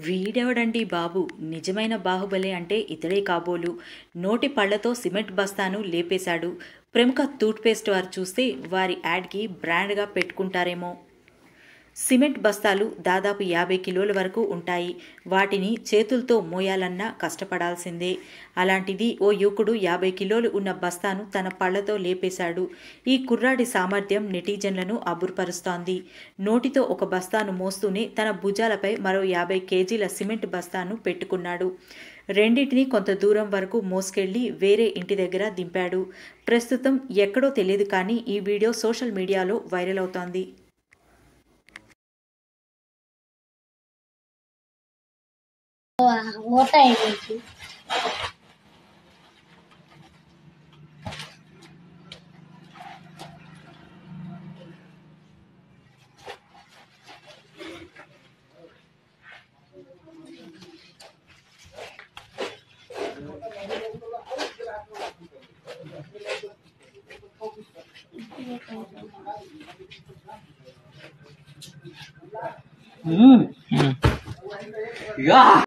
వీడెవడండి బాబు! నిజమైన బాహుబలి అంటే ఇతడే కాబోలు. నోటి పళ్లతో సిమెంట్ బస్తాను లేపేశాడు. ప్రముఖ టూత్‌పేస్ట్ వారు చూస్తే వారి యాడ్‌కి బ్రాండ్‌గా పెట్టుకుంటారేమో! సిమెంట్ బస్తాలు దాదాపు 50 కిలోల వరకు ఉంటాయి. వాటిని చేతులతో మోయాలన్నా కష్టపడాల్సిందే. అలాంటిది ఓ యువకుడు 50 కిలోలు ఉన్న బస్తాను తన పళ్లతో లేపేశాడు. ఈ కుర్రాడి సామర్థ్యం నెటిజన్లను అబ్బురపరుస్తోంది. నోటితో ఒక బస్తాను మోస్తూనే తన భుజాలపై మరో 50 కేజీల సిమెంట్ బస్తాను పెట్టుకున్నాడు. రెండింటినీ కొంత దూరం వరకు మోసుకెళ్లి వేరే ఇంటి దగ్గర దింపాడు. ప్రస్తుతం ఎక్కడో తెలియదు కానీ ఈ వీడియో సోషల్ మీడియాలో వైరల్ అవుతోంది. मोटा है देखिए। Yeah.